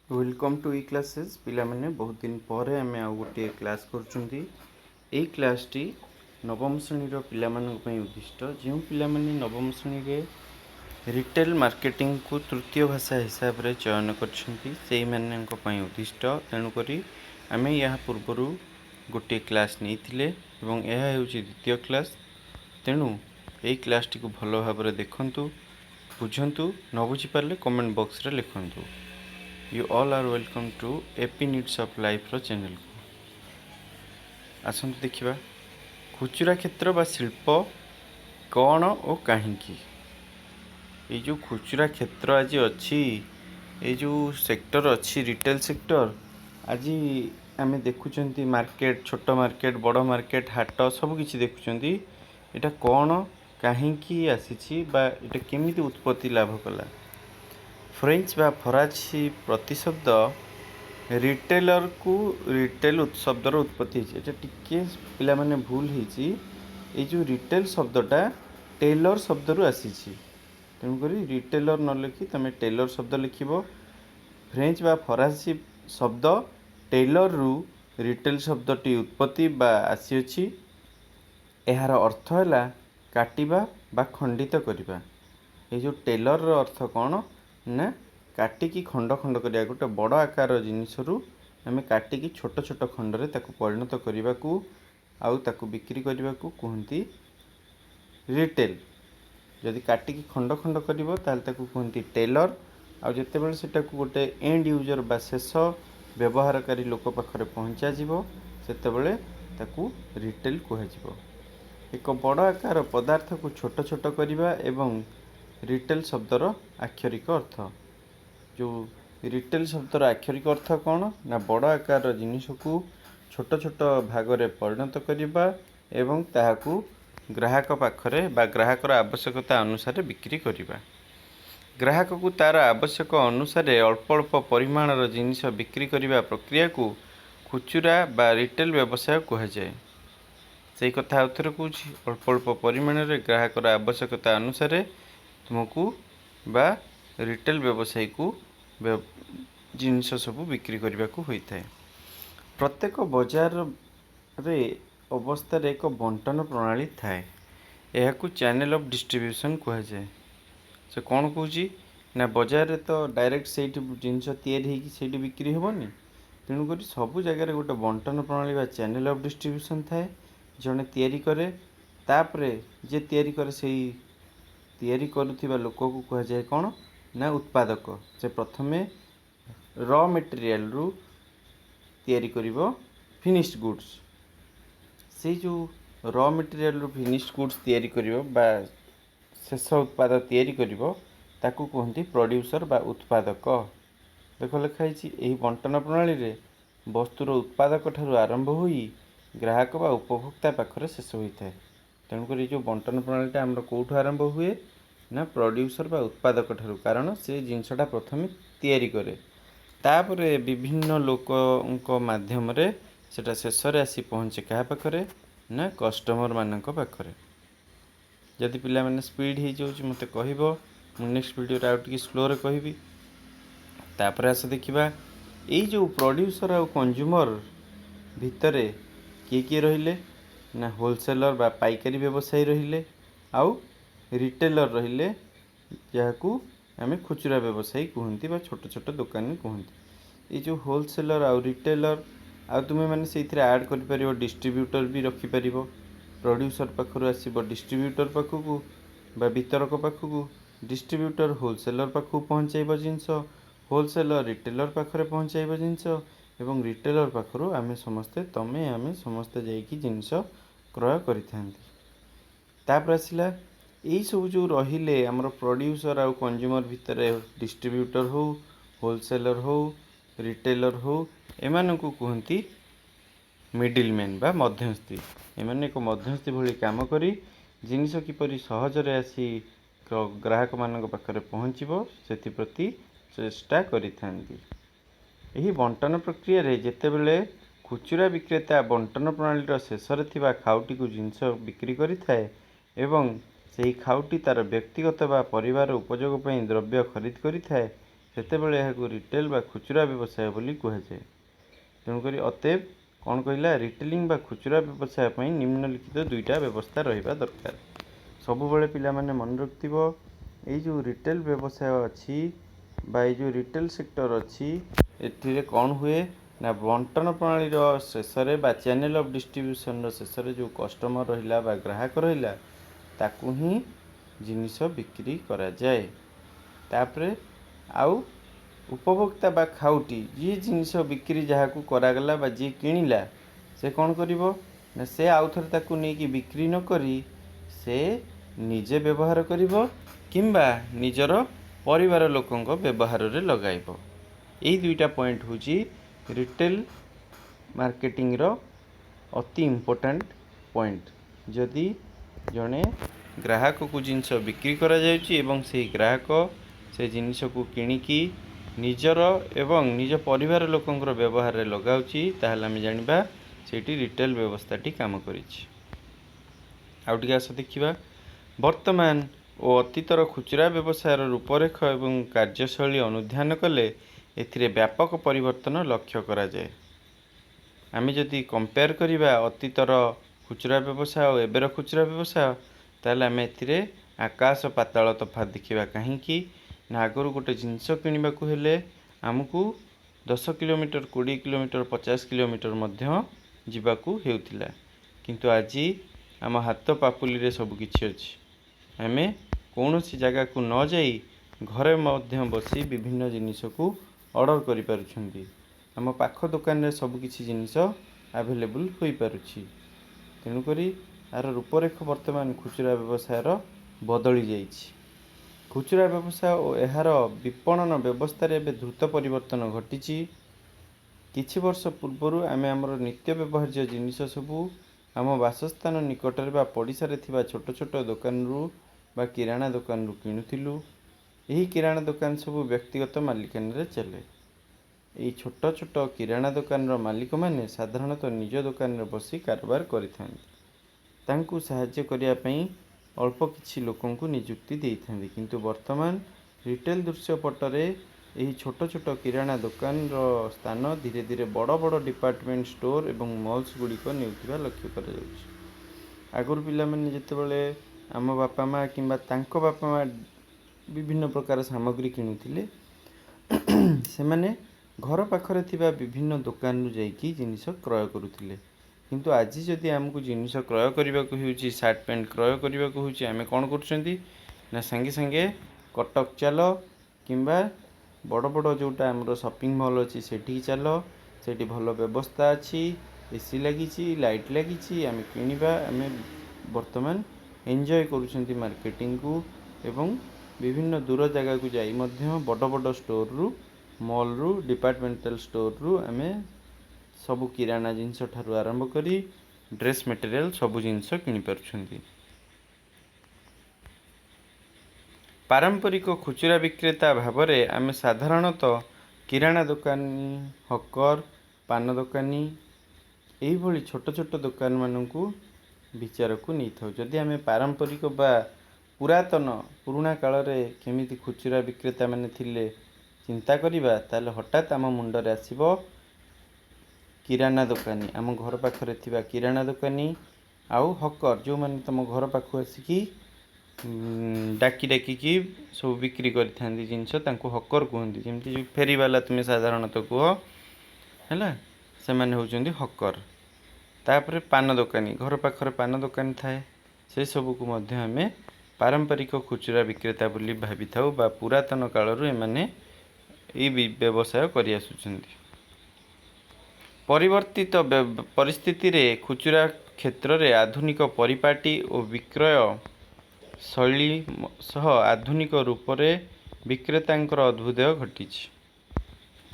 Welcome to E classes पिला माने बहुत दिन पर आम आ गोटे क्लास करुँच क्लासटी नवम श्रेणी पिला उद्दिष्ट जो पिला माने नवम श्रेणी रे रिटेल मार्केटिंग को तृतीय भाषा हिसाब से चयन कर उद्दिष्ट तेणुक आम या पूर्वर गोटे क्लास नहीं यह हूँ द्वितीय क्लास तेणु यही क्लासटी को भल भाव देखु बुझंतु न बुझीपारे कमेंट बॉक्स रे लिखंतु। You all are welcome to AP Needs of Life रो चैनल को आसंतु देखिबा खुचुरा क्षेत्र बा शिल्प कौन और कहीं ये जो खुचुरा क्षेत्र आज अच्छी ये जो सेक्टर अच्छी रिटेल सेक्टर आज आम देखुं मार्केट छोट मार्केट बड़ मार्केट हाट सब किसी देखुं यहाँ कौन कहीं आसी एटा केमिति उत्पत्ति लाभ कला फ्रेंच बा फराची प्रतिशब्द रिटेलर को रिटेल शब्दर उत्पत्ति टिके पिला माने भूल ये जो रिटेल शब्दटा टेलर शब्द रु आसी तेणुक रिटेलर न लिखि तुम टेलर शब्द लिख फ्रेंच बा फरासी शब्द टेलर रु रिटेल शब्दटी उत्पत्ति बा आसी यार अर्थ है काटिबा बा खंडित करवा ये जो टेलर रो अर्थ कौन ना काटिकी खंड खंड करिया गोटे बड़ आकार जिनिसरू आम काटिकी छोट छोट खंडरे ताकू परिणत करने को आउ ताकू बिक्री करने को कहती रिटेल जदि काटिकी खंड खंड करिवो ताल ताकू कहती टेलर आउ जेतेबेले सेटा को गोटे एंड यूजर बा शेष व्यवहारकारी लोक पाखरे पहुँचा जीवो सेतेबेले ताकू रिटेल कहुजिवो एक बड़ आकार पदार्थ को छोट छोट करवा एवं रिटेल शब्दर आक्षरिक अर्थ जो रिटेल शब्दर आक्षरिक अर्थ कौन ना बड़ आकार जिनिस को छोट छोट भागरे परिणत करवा एवं ताहाकू ग्राहक पाखरे बा ग्राहकर आवश्यकता अनुसार बिक्री करवा ग्राहक को तार आवश्यक अनुसार अल्प अल्प परिमाणर जिनिस बिक्री करने प्रक्रिया को खुचुरा बा रिटेल व्यवसाय कहुए से कथा आउथरे कहूँ अल्प अल्प परिमाण ग्राहकर आवश्यकता अनुसार तुमको बा रिटेल व्यवसायी को जिनस सब बिक्री करने को होता है प्रत्येक बाजार रे अवस्था एक बंटन प्रणाली थाए यह को चैनल ऑफ डिस्ट्रीब्यूशन कहुए से कौन कहूँ ना बाजार तो डायरेक्ट से जिनस या बिक्री हेनी तेणुक सब जगह गोटे बंटन प्रणाली बा चैनल ऑफ डिस्ट्रीब्यूशन थाए जड़े तैयारी करे तापरे जे तैयारी करे से तैयारी करुवा लोक को कहुए कौन ना उत्पादक से प्रथमे रॉ मटेरियल रु तैयारी करिवो फिनिश्ड गुड्स से जो रॉ मटेरियल रु फिनिश्ड गुड्स तैयारी करिवो बा शेष उत्पाद तैयारी करिवो ताकू कहते प्रोड्यूसर बा उत्पादक देख लिखाई यही बंटन प्रणाली रे वस्तुर उत्पादक ठारू आरंभ होई ग्राहक बा उपभोक्ता पाखरे शेष होता है तेणुक जो बंटन प्रणालीटा आमर कौटू आरंभ हुए ना प्रोड्यूसर बा उत्पादक ठारू कारण से जिनसटा प्रथमे तैयारी करे तापरे विभिन्न लोक माध्यम रे सेटा शेष रे आसी पहुँचे क्या पाखरे ना कस्टमर मानक पाखरे जदि पिला माने स्पीड हो जाऊँ मत कहब नेक्स्ट वीडियो आउ टिके स्लो रे कहबी तापरे आस देखिबा यही जो प्रोड्यूसर आउ कंज्यूमर भितरे किए रहिले ना होलसेलर बा पाइकारी व्यवसायी रहिले आउ रिटेलर रहिले जहाँ आम खुचुरा व्यवसायी कहती बा छोट छोट दुकानी कहती ये जो होलसेलर आउ रिटेलर आउ तुम मैंने से ऐड कर डिस्ट्रीब्यूटर भी रखिपर प्रोड्यूसर पाखर आसब डिस्ट्रीब्यूटर पाखक बा वितरक पाखक डिस्ट्रीब्यूटर होलसेलर पाखक पहुँचाइब जिनस होलसेलर रिटेलर पाखरे पहुँचाइब जिनस एवं रिटेलर पाखर आम समस्ते तमें आम समस्ते जाइकी जिनस क्रय कर आसला यही सब जो रहिले आमर प्रोड्यूसर आउ कंज्यूमर भितर डिस्ट्रीब्यूटर हो होलसेलर हो रिटेलर हो एमान को कहती मिडिल मैन बा मध्यस्थी एमाने एक मध्यस्थी भली काम करी जिनिस किपरि सहजरे आसी ग्राहक मान पाखरे पहुँचब से चेष्टा करिथांती यही बंटन प्रक्रिया रे जेतेबेले खुचुरा विक्रेता बंटन प्रणाली शेष थिबा खाउटी को जिनस बिक्री करिथाए एवं से खाउटी तार व्यक्तिगत बा परिवार उपयोग द्रव्य खरीद करिथाए ସେତେବେଳେ ଏହାକୁ ରିଟେଲ ବା ଖୁଚୁରା ବ୍ୟବସାୟ ବୋଲି କୁହାଯାଏ। ତେଣୁକରି ଅତଏବ କ'ଣ କହିଲା, ରିଟେଲିଂ ବା ଖୁଚୁରା ବ୍ୟବସାୟ ପାଇଁ ନିମ୍ନଲିଖିତ ଦୁଇଟା ବ୍ୟବସ୍ଥା ରହିବା ଦରକାର। ସବୁବେଳେ ପିଲାମାନେ ମନେ ରଖିଥିବ, ଏଇ ଯେଉଁ ରିଟେଲ ବ୍ୟବସାୟ ଅଛି ବା ଏଇ ଯେଉଁ ରିଟେଲ ସେକ୍ଟର ଅଛି, ଏଥିରେ କ'ଣ ହୁଏ ନା ବଣ୍ଟନ ପ୍ରଣାଳୀର ଶେଷରେ ବା ଚ୍ୟାନେଲ ଅଫ୍ ଡିଷ୍ଟ୍ରିବ୍ୟୁସନର ଶେଷରେ ଯେଉଁ କଷ୍ଟମର ରହିଲା ବା ଗ୍ରାହକ ରହିଲା, ତାକୁ ହିଁ ଜିନିଷ ବିକ୍ରି କରାଯାଏ। ତାପରେ ଆଉ ଉପଭୋକ୍ତା ବା ଖାଉଟି ଯିଏ ଜିନିଷ ବିକ୍ରି ଯାହାକୁ କରାଗଲା ବା ଯିଏ କିଣିଲା, ସେ କ'ଣ କରିବ ନା ସେ ଆଉଥରେ ତାକୁ ନେଇକି ବିକ୍ରି ନ କରି ସେ ନିଜେ ବ୍ୟବହାର କରିବ କିମ୍ବା ନିଜର ପରିବାର ଲୋକଙ୍କ ବ୍ୟବହାରରେ ଲଗାଇବ। ଏଇ ଦୁଇଟା ପଏଣ୍ଟ ହେଉଛି ରିଟେଲ ମାର୍କେଟିଂର ଅତି ଇମ୍ପୋର୍ଟାଣ୍ଟ ପଏଣ୍ଟ। ଯଦି ଜଣେ ଗ୍ରାହକକୁ ଜିନିଷ ବିକ୍ରି କରାଯାଉଛି ଏବଂ ସେହି ଗ୍ରାହକ ସେ ଜିନିଷକୁ କିଣିକି ନିଜର ଏବଂ ନିଜ ପରିବାର ଲୋକଙ୍କର ବ୍ୟବହାରରେ ଲଗାଉଛି, ତାହେଲେ ଆମେ ଜାଣିବା ସେଇଠି ରିଟେଲ ବ୍ୟବସ୍ଥାଟି କାମ କରିଛି। ଆଉ ଟିକେ ଆସ ଦେଖିବା, ବର୍ତ୍ତମାନ ଓ ଅତୀତର ଖୁଚୁରା ବ୍ୟବସାୟର ରୂପରେଖ ଏବଂ କାର୍ଯ୍ୟଶୈଳୀ ଅନୁଧ୍ୟାନ କଲେ ଏଥିରେ ବ୍ୟାପକ ପରିବର୍ତ୍ତନ ଲକ୍ଷ୍ୟ କରାଯାଏ। ଆମେ ଯଦି କମ୍ପେୟାର କରିବା ଅତୀତର ଖୁଚୁରା ବ୍ୟବସାୟ ଓ ଏବେର ଖୁଚୁରା ବ୍ୟବସାୟ, ତାହେଲେ ଆମେ ଏଥିରେ ଆକାଶ ପାତାଳ ତଫାତ ଦେଖିବା। କାହିଁକି ନା ଆଗରୁ ଗୋଟେ ଜିନିଷ କିଣିବାକୁ ହେଲେ ଆମକୁ 10 କିଲୋମିଟର, 20 କିଲୋମିଟର, 50 କିଲୋମିଟର ମଧ୍ୟ ଯିବାକୁ ହେଉଥିଲା, କିନ୍ତୁ ଆଜି ଆମ ହାତ ପାପୁଲିରେ ସବୁ କିଛି ଅଛି। ଆମେ କୌଣସି ଜାଗାକୁ ନ ଯାଇ ଘରେ ମଧ୍ୟ ବସି ବିଭିନ୍ନ ଜିନିଷକୁ ଅର୍ଡ଼ର କରିପାରୁଛନ୍ତି। ଆମ ପାଖ ଦୋକାନରେ ସବୁ କିଛି ଜିନିଷ ଆଭେଲେବୁଲ୍ ହୋଇପାରୁଛି। ତେଣୁକରି ଏହାର ରୂପରେଖ ବର୍ତ୍ତମାନ ଖୁଚୁରା ବ୍ୟବସାୟର ବଦଳି ଯାଇଛି। ଖୁଚୁରା ବ୍ୟବସାୟ ଓ ଏହାର ବିପଣନ ବ୍ୟବସ୍ଥାରେ ଏବେ ଦ୍ରୁତ ପରିବର୍ତ୍ତନ ଘଟିଛି। କିଛି ବର୍ଷ ପୂର୍ବରୁ ଆମେ ଆମର ନିତ୍ୟ ବ୍ୟବହାର୍ଯ୍ୟ ଜିନିଷ ସବୁ ଆମ ବାସସ୍ଥାନ ନିକଟରେ ବା ପଡ଼ିଶାରେ ଥିବା ଛୋଟ ଛୋଟ ଦୋକାନରୁ ବା କିରାଣା ଦୋକାନରୁ କିଣୁଥିଲୁ। ଏହି କିରାଣା ଦୋକାନ ସବୁ ବ୍ୟକ୍ତିଗତ ମାଲିକାନାରେ ଚାଲେ। ଏହି ଛୋଟ ଛୋଟ କିରାଣା ଦୋକାନର ମାଲିକମାନେ ସାଧାରଣତଃ ନିଜ ଦୋକାନରେ ବସି କାରବାର କରିଥାନ୍ତି। ତାଙ୍କୁ ସାହାଯ୍ୟ କରିବା ପାଇଁ ଅଳ୍ପ କିଛି ଲୋକଙ୍କୁ ନିଯୁକ୍ତି ଦେଇଥାନ୍ତି। କିନ୍ତୁ ବର୍ତ୍ତମାନ ରିଟେଲ ଦୃଶ୍ୟପଟରେ ଏହି ଛୋଟ ଛୋଟ କିରାଣା ଦୋକାନର ସ୍ଥାନ ଧୀରେ ଧୀରେ ବଡ଼ ବଡ଼ ଡିପାର୍ଟମେଣ୍ଟ ଷ୍ଟୋର ଏବଂ ମଲ୍ସ ଗୁଡ଼ିକ ନେଉଥିବା ଲକ୍ଷ୍ୟ କରାଯାଉଛି। ଆଗରୁ ପିଲାମାନେ ଯେତେବେଳେ ଆମ ବାପା ମା କିମ୍ବା ତାଙ୍କ ବାପା ମା ବିଭିନ୍ନ ପ୍ରକାର ସାମଗ୍ରୀ କିଣୁଥିଲେ, ସେମାନେ ଘର ପାଖରେ ଥିବା ବିଭିନ୍ନ ଦୋକାନରୁ ଯାଇକି ଜିନିଷ କ୍ରୟ କରୁଥିଲେ। କିନ୍ତୁ ଆଜି ଯଦି ଆମକୁ ଜିନିଷ କ୍ରୟ କରିବାକୁ ହେଉଛି, ସାର୍ଟ ପ୍ୟାଣ୍ଟ କ୍ରୟ କରିବାକୁ ହେଉଛି, ଆମେ କ'ଣ କରୁଛନ୍ତି ନା ସାଙ୍ଗେ ସାଙ୍ଗେ କଟକ ଚାଲ କିମ୍ବା ବଡ଼ ବଡ଼ ଯେଉଁଟା ଆମର ସପିଂ ମଲ୍ ଅଛି ସେଠିକି ଚାଲ। ସେଠି ଭଲ ବ୍ୟବସ୍ଥା ଅଛି, ଏସି ଲାଗିଛି, ଲାଇଟ୍ ଲାଗିଛି, ଆମେ କିଣିବା। ଆମେ ବର୍ତ୍ତମାନ ଏନ୍ଜୟ କରୁଛନ୍ତି ମାର୍କେଟିଂକୁ ଏବଂ ବିଭିନ୍ନ ଦୂର ଜାଗାକୁ ଯାଇ ମଧ୍ୟ ବଡ଼ ବଡ଼ ଷ୍ଟୋରରୁ, ମଲ୍ରୁ, ଡିପାର୍ଟମେଣ୍ଟାଲ ଷ୍ଟୋରରୁ ଆମେ ସବୁ କିରାଣା ଜିନିଷ ଠାରୁ ଆରମ୍ଭ କରି ଡ୍ରେସ୍ ମେଟେରିଆଲ ସବୁ ଜିନିଷ କିଣିପାରୁଛନ୍ତି। ପାରମ୍ପରିକ ଖୁଚୁରା ବିକ୍ରେତା ଭାବରେ ଆମେ ସାଧାରଣତଃ କିରାଣା ଦୋକାନୀ, ହକର, ପାନ ଦୋକାନୀ ଏହିଭଳି ଛୋଟ ଛୋଟ ଦୋକାନମାନଙ୍କୁ ବିଚାରକୁ ନେଇଥାଉ। ଯଦି ଆମେ ପାରମ୍ପରିକ ବା ପୁରୁଣା କାଳରେ କେମିତି ଖୁଚୁରା ବିକ୍ରେତାମାନେ ଥିଲେ ଚିନ୍ତା କରିବା, ତାହେଲେ ହଠାତ୍ ଆମ ମୁଣ୍ଡରେ ଆସିବ କିରାଣା ଦୋକାନୀ, ଆମ ଘର ପାଖରେ ଥିବା କିରାଣା ଦୋକାନୀ ଆଉ ହକର, ଯେଉଁମାନେ ତୁମ ଘର ପାଖକୁ ଆସିକି ଡାକିକି ସବୁ ବିକ୍ରି କରିଥାନ୍ତି ଜିନିଷ, ତାଙ୍କୁ ହକର କୁହନ୍ତି। ଯେମିତି ଫେରିବାଲା ତୁମେ ସାଧାରଣତଃ କୁହ, ହେଲା, ସେମାନେ ହେଉଛନ୍ତି ହକର। ତାପରେ ପାନ ଦୋକାନୀ, ଘର ପାଖରେ ପାନ ଦୋକାନୀ ଥାଏ, ସେସବୁକୁ ମଧ୍ୟ ଆମେ ପାରମ୍ପରିକ ଖୁଚୁରା ବିକ୍ରେତା ବୋଲି ଭାବିଥାଉ ବା ପୁରାତନ କାଳରୁ ଏମାନେ ଏହି ବ୍ୟବସାୟ କରିଆସୁଛନ୍ତି। ପରିବର୍ତ୍ତିତ ପରିସ୍ଥିତିରେ ଖୁଚୁରା କ୍ଷେତ୍ରରେ ଆଧୁନିକ ପରିପାଟି ଓ ବିକ୍ରୟ ଶୈଳୀ ସହ ଆଧୁନିକ ରୂପରେ ବିକ୍ରେତାଙ୍କର ଅଭ୍ୟୁଦୟ ଘଟିଛି।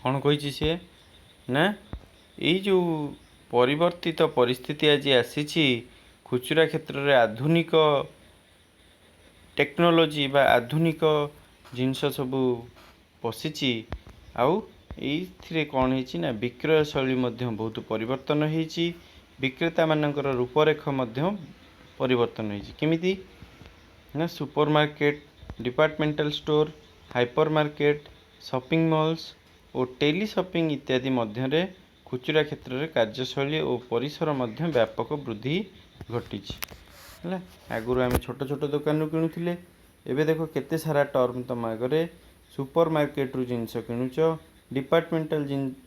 କ'ଣ କହିଛି ସିଏ ନା ଏଇ ଯେଉଁ ପରିବର୍ତ୍ତିତ ପରିସ୍ଥିତି ଆଜି ଆସିଛି, ଖୁଚୁରା କ୍ଷେତ୍ରରେ ଆଧୁନିକ ଟେକ୍ନୋଲୋଜି ବା ଆଧୁନିକ ଜିନିଷ ସବୁ ପଶିଛି। ଆଉ ଏଇଥିରେ କ'ଣ ହେଇଛି ନା ବିକ୍ରୟ ଶୈଳୀ ମଧ୍ୟ ବହୁତ ପରିବର୍ତ୍ତନ ହେଇଛି। ବିକ୍ରେତାମାନଙ୍କର ରୂପରେଖ ମଧ୍ୟ ପରିବର୍ତ୍ତନ ହେଇଛି। କେମିତି ନା super market, departmental store, hyper market, shopping malls और टेली शॉपिंग इत्यादि मध्य खुचुरा क्षेत्र में कार्यशैली और परिसर मध्य व्यापक वृद्धि घटी है। आगुरी आम छोट छोट दुकान किणुले एवं देख केते सारा टर्म तुम आगे सुपर मार्केट रु जिनस किणुच डिपार्टमेंटल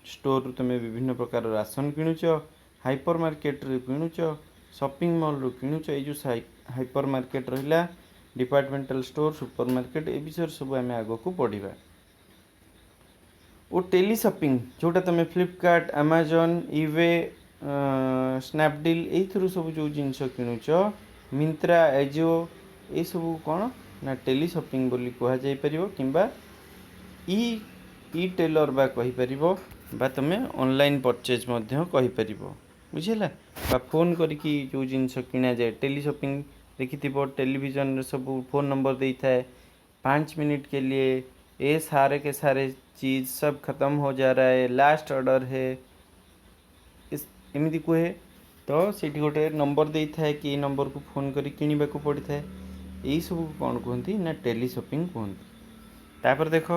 स्टोर रु तुम विभिन्न प्रकार राशन किणुच हाइपर मार्केट रे किणुच शॉपिंग मॉल रु किणुच ये जो हाइपर मार्केट रहा डिपार्टमेंटल स्टोर सुपर मार्केट ए विषय सब आम आग को पढ़ा। और टेली शॉपिंग जोटा तुम फ्लिपकार्ट अमेजन इवे स्नैपडील यू सब जो जिनस किणुच मिंत्रा एजिओ ये सब कौन ना टेली शॉपिंग बोली कहुपर कि ई टेलर बा कहीपर बा तुम ऑनलाइन परचेज कहीपर बुझेगा बा फोन करके जो जिनस किणा जाए टेली शॉपिंग देखी टेलीविजन सब फोन नंबर दे था 5 मिनट के लिए ये सारे के सारे चीज़ सब ख़त्म हो जा रहा है लास्ट ऑर्डर है इस एमती कहे तो सीठी गोटे नंबर दे था कि नंबर को फोन करी किणवा को पड़ी था यही सब कौन कहती ना टेली शॉपिंग कहते। तापर देख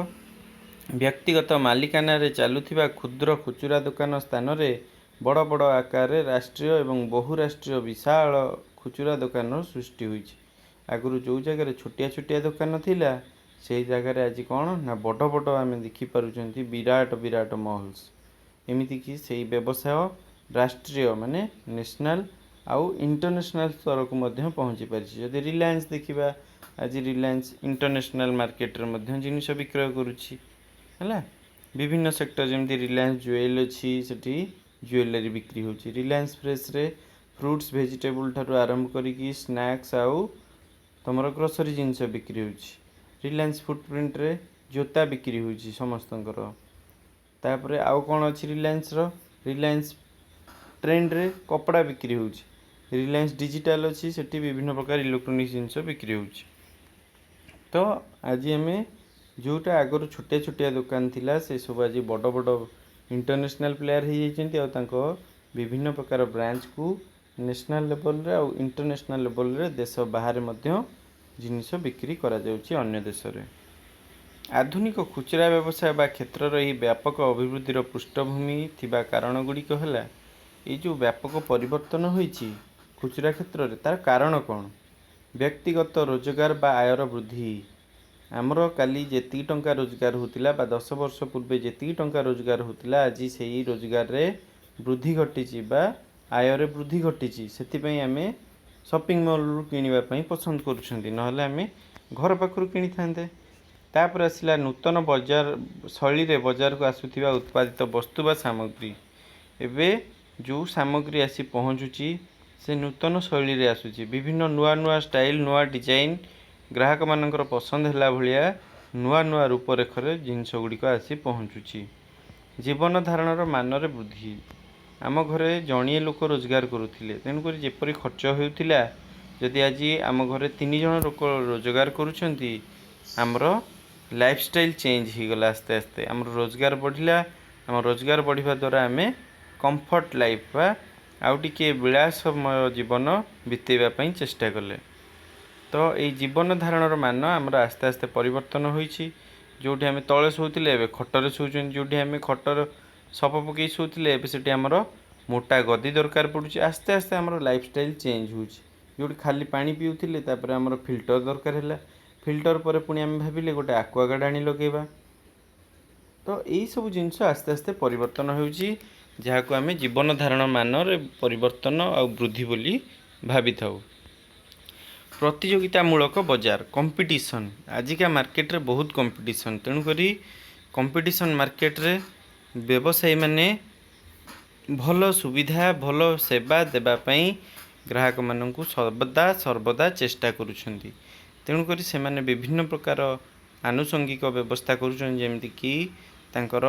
व्यक्तिगत मालिकाना रे चलुथिबा क्षुद्र खुचुरा दुकान स्थान रे बड़ बड़ आकार राष्ट्रीय एवं बहुराष्ट्रीय विशाल खुचुरा दुकान सृष्टि होइछि। आगुरु जो जगह छोटिया छोटिया दुकान थिला से जगार आज कौन ना बड़ बड़ आम देखिपुं विराट विराट मॉल्स एमती कि से व्यवसाय राष्ट्रीय माने नेशनल आउ इंटरनेशनल स्तर को मध्य पहुँची पारिछि। जदि रिलायंस देखिबा आज रिलायंस इंटरनेशनल मार्केट रे मध्य जिनिस विक्रय करुछि है। विभिन्न सेक्टर जमी रिलायंस ज्वेल अच्छी सेठी ज्वेलरी बिक्री होची रिलायंस फ्रेश रे फ्रूट्स वेजिटेबल ठारू आरंभ करिकी स्नैक्स आउ तुम ग्रोसरी जिनस बिक्री होची रिलायंस फुटप्रिंट रे जोता बिक्री होची समस्तंकर। तापरे आउ कौन अच्छी रिलायंस ट्रेंड रे कपड़ा बिक्री होची रिलायंस डिजिटल अच्छी सेठी विभिन्न प्रकार इलेक्ट्रोनिक्स जिनस बिक्री होची। तो आज आम जोटा आगर छोटिया छोटिया दुकान थिला से सब आज बड़ बड़ इंटरनेशनल प्लेयर हो जाती विभिन्न प्रकार ब्रांच को नेशनल लेवल रे और इंटरनेशनल लेवल रे देश बाहर मध्य जिनिस बिक्री करा जाउछि अन्य देश रे। आधुनिक खुचरा व्यवसाय बा क्षेत्र यह व्यापक अभिवृद्धि पृष्ठभूमि थिबा कारण गुड़िक है ये जो व्यापक परिवर्तन होइछि खुचरा क्षेत्र रे तार कारण कौन व्यक्तिगत रोजगार बा आयर वृद्धि आमर काली जेती टंका रोजगार होतिला बा 10 वर्ष पूर्वे जेती टंका रोजगार होतिला आज से रोजगार रे वृद्धि घटी बा आय रे वृद्धि घटी से आमे शॉपिंग मॉल रु किनिबा पई पसंद करूछंती नहले आमे घर पाखरु किनि थांते। तापर आसिला नूतन बाजार शैली रे बाजार को आसुथिबा उत्पादित वस्तु बा सामग्री एबे जो सामग्री आसी पहुँचुची से नूतन शैली रे आसुची विभिन्न नुआ नुआ स्टाइल नुआ डिजाइन ग्राहक मानकर पसंद है भाया नुआ नुआ रूपरेखर जिनस गुड़िक आसी पहुँचुची। जीवन धारणर मानर वृद्धि आम घरे जड़िए लोक रोजगार करुले तेणुक जेपरी खर्च होता जदि आज आम घरे 3 जन लोक रोजगार करुँच आमर लाइफस्टाइल चेंज हो गला आस्ते आस्ते आम रोजगार बढ़ला आम रोजगार बढ़िया द्वारा आम कंफर्ट लाइफ बा आउ टिके विलासमय जीवन बितेवाई चेष्टा कले। तो ये जीवन धारणर मान आमर आस्ते आस्ते परिवर्तन होइछि जोठी आम तले शोले एवं खटर शोचुं जोठी आम खटर सप पकई शोले एवं आमर मोटा गदी दरकार पड़ुछि आस्ते आस्ते आमर लाइफस्टाइल चेंज होउछि जोठी खाली पानी पिउथिले तापर आमर फिल्टर दरकार है फिल्टर पर पुणी आम भाविले गोटे आक्वागार्ड आनी लगेबा। तो यही सब जिनस आस्ते आस्ते परिवर्तन होउछि जहाको आम जीवन धारण मान परिवर्तन आ वृद्धि बोली भावी थाउ। प्रतियोगितामूलक बजार कंपटीशन आजिका मार्केट रे बहुत कंपटीशन तेणुक कंपटीशन मार्केट रे व्यवसायी माने भल सुविधा भल सेवा देवाई ग्राहक मानू सर्वदा चेष्टा करुछंती तेणुक से माने विभिन्न प्रकार आनुषंगिक व्यवस्था करुछंती तांकर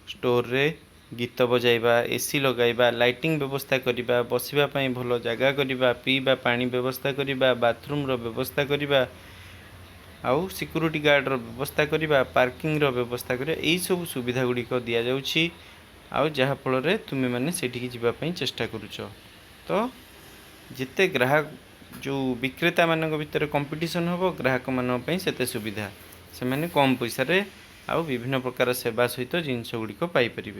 स्टोर रे गीत बजाइबा एसी लगाइबा लाइटिंग व्यवस्था करिबा बसिबा भल जगह करिबा पीबा पानी व्यवस्था करिबा बाथरूम रो व्यवस्था करिबा आउ सिक्यूरिटी गार्ड रो व्यवस्था करिबा पार्किंग रो व्यवस्था करिबा एई सब सुविधा गुड़िक दिया जाउछि आउ जहा फल रे तुमे माने सेठी जिबा पई चेष्टा करूछ। तो जिते ग्राहक जो विक्रेता मानक भितर कंपटीशन होबो ग्राहक मानक पई सेते सुविधा से माने कम पैसा रे आउ विभिन्न प्रकार सेवा सहित जिनस गुड़िक पाइपर।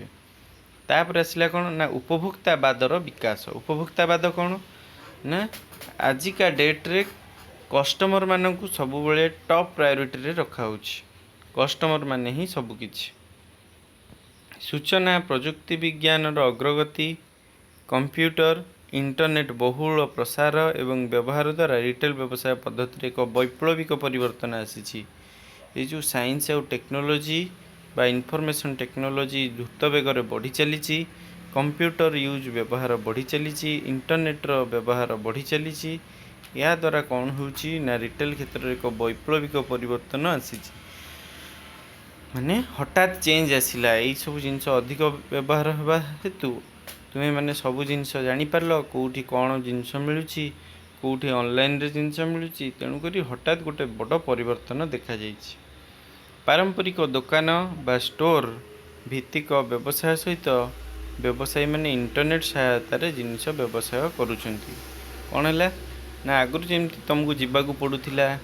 तापर आसला कौन ना उपभोक्तावादर विकास। उपभोक्तावाद कौन ना आजिका डेट्रे कस्टमर मानक सब बेले टॉप प्रायोरिटी रे रखा होछि। कस्टमर माने ही सबकिछि। सूचना प्रजुक्ति विज्ञान अग्रगति, कंप्यूटर इंटरनेट बहुल प्रसार एवं व्यवहार द्वारा रिटेल व्यवसाय पद्धति एक वैप्लविक परिवर्तन आसी। ये जो साइंस और टेक्नोलोजी बा इनफॉरमेशन टेक्नोलोजी द्रुत बेगर बढ़ी चली। कंप्यूटर यूज व्यवहार बढ़ी चली। इंटरनेट रो व्यवहार बढ़ी चली। या द्वारा कौन होची ना रिटेल क्षेत्र में एक वैप्लविक परिवर्तन आसी। माने हठात चेंज आसला। यही सब जिनस अधिक व्यवहार होगा हेतु तुम्हें माने सब जिनस जानीपार कौटी कौन जिनस मिलूँ, कौटी ऑनलाइन रे जिनस मिलूँ। तेणुक हठात गोटे बड़ परिवर्तन देखा जाइछि। पारंपरिक दुकान बा स्टोर भित्तिक व्यवसाय सहित व्यवसायी माने इंटरनेट सहायतार जिनस व्यवसाय करुछंती। कौन है ना आगुरी जमी तुमको जीवाकू पड़ूला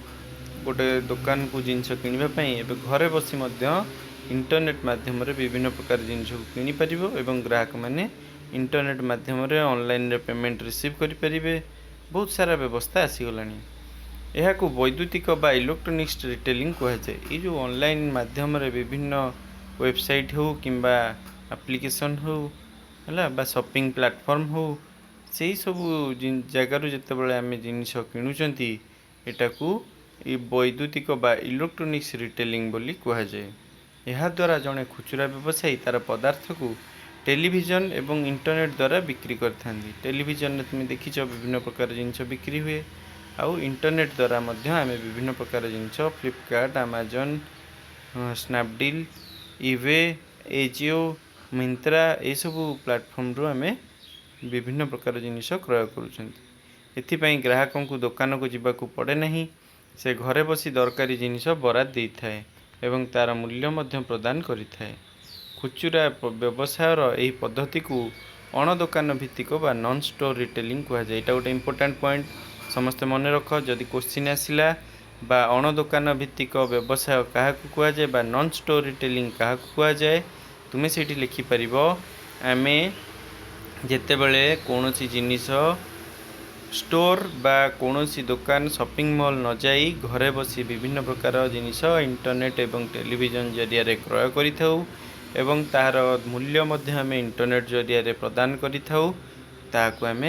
गोटे दुकान को जिनस किणापी, एवं घरे बसी इंटरनेट माध्यम विभिन्न प्रकार जिनस को किपर एवं ग्राहक मैंने इंटरनेट माध्यम ऑनलाइन रे पेमेंट रिसीव करें। बहुत सारा व्यवस्था आसीगला। यह को वैद्युतिक बा इलेक्ट्रोनिक्स रिटेलिंग कहुए। ये जो ऑनलाइन माध्यम विभिन्न वेबसाइट हो किंबा एप्लिकेशन हो है बा शॉपिंग प्लेटफॉर्म हो, से सब जगार जिते आम जिनस किणुचंती एटा को ये वैद्युतिक बा इलेक्ट्रोनिक्स रिटेलिंग बोली कहुए। यह द्वारा जड़े खुचुरा व्यवसायी तार पदार्थ को टेलीविजन एवं इंटरनेट द्वारा बिक्री करता। टेलीविजन में तुम देखिच विभिन्न प्रकार जिनस बिक्री हुए। आउ इंटरनेट द्वारा आम विभिन्न प्रकार जिनस Flipkart, Amazon, Snapdeal, eBay, Ajio, Myntra ये सब प्लेटफॉर्म रू आम विभिन्न प्रकार जिनस क्रय करुँच। ग्राहकों को दुकान को जीवाकू पड़े नहीं। से घरे बसी दरकारी जिनस बराद दे थाए एवं तार मूल्य मध्य प्रदान करिथाए। खुचुरा व्यवसायर यही पद्धति को अण दुकान भित्तिक बा नॉन स्टोर रिटेलिंग कहुए। यहाँ गोटे इंपोर्टेंट पॉइंट समस्ते मन रख। जदि क्वेश्चन आसला बा अण दुकान भित्तिक व्यवसाय क्या कहुए बा नॉन स्टोर रिटेलिंग क्या कहुए, तुम्हें से लिखिपर आम जिते बड़े कौन जिनिस स्टोर बा कौन दुकान शॉपिंग मॉल न जाई घरे बसी विभिन्न प्रकार जिनिस इंटरनेट एवं टेलीविजन जरिया क्रय करिथाउ एवं तार मूल्य मध्य आम इंटरनेट जरिया प्रदान करिथाउ। ताकू आम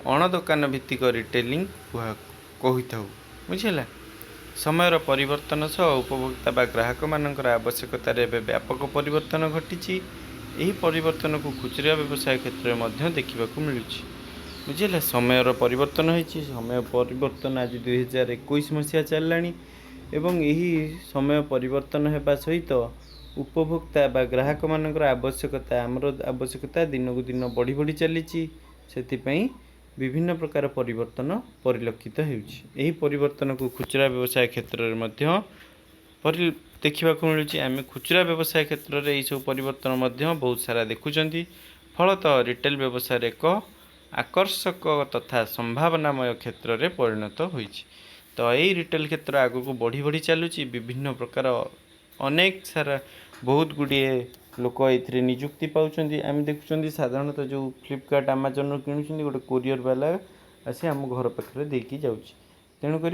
अण दुकान भित्तिक रिटेलिंग कहिथाउ। बुझिला। समयर परिवर्तन सह उपभोक्ता बा ग्राहक मानकर आवश्यकतार व्यापक परिवर्तन घटी। यही परिवर्तन को खुचुरा व्यवसाय क्षेत्र में देखा मिलूँ। बुझे समयर परिवर्तन होती। समय परिवर्तन आज 2021 मसीहा चलला एवं यही समय परिवर्तन होगा सहित उपभोक्ता बा ग्राहक मानकर आवश्यकता आमर आवश्यकता दिन को दिन बढ़ी बढ़ी चली। से विभिन्न प्रकार परिवर्तन परिलक्षित होती। परिवर्तन को खुचुरा व्यवसाय क्षेत्र में देखा मिलूँ। आम खुचुरा व्यवसाय क्षेत्र में सब परिवर्तन बहुत सारा देखुं। फलतः रिटेल व्यवसाय एक आकर्षक तथा संभावनामय क्षेत्र में परिणत होइछि। तो यही रिटेल क्षेत्र आगु को बढ़ी बढ़ी चलुची। विभिन्न प्रकार अनेक सारा बहुत गुड़िए लोक ये निजुक्ति पाँच। आम देखुं साधारणतः जो फ्लिपकार्ट अमेजन किणुं गोटे कोरियर वाला आसी आम घर पाखे देकी जाऊँगी। तेणुक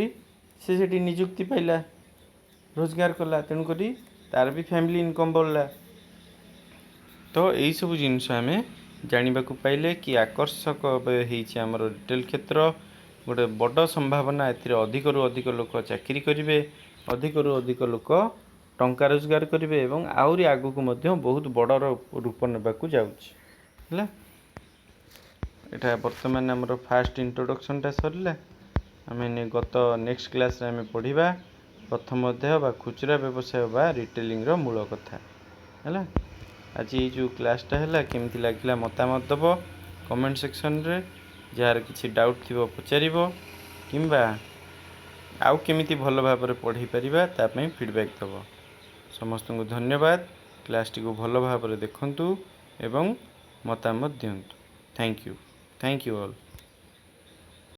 से निजुक्ति पाइला, रोजगार कला, तेणुक तार भी फैमिली इनकम बढ़ला। तो यही सब जिनस आम जाना पाइले कि आकर्षक आमर रिटेल क्षेत्र गोटे बड़ संभावना। अधिक रु अधिक लोक चाकरी करेंगे, अधिक रु अधिक लोक टंका रोजगार करेंगे एवं आहरी आगू को बहुत बड़ रूप नेबाकू जाऊँगी। एटा बर्तमान आमर फास्ट इंट्रोडक्शनटा सरला। आम गत नेक्स्ट क्लास रे आम पढ़ा प्रथम अध्याय बा खुचुरा व्यवसाय बा रिटेलिंग रो मूल कथा है। आज ये जो क्लासटा है केमती लगिला मतामत दब कमेंट सेक्शन रे। जार किसी डाउट थी पचार किंबा आउ केमिति भल भाव पढ़ाई पारिबा तापई फीडबैक दब। समस्त को धन्यवाद। क्लासटी को भल भाव देखंतु एवं मतामत दियंतु। Thank you all.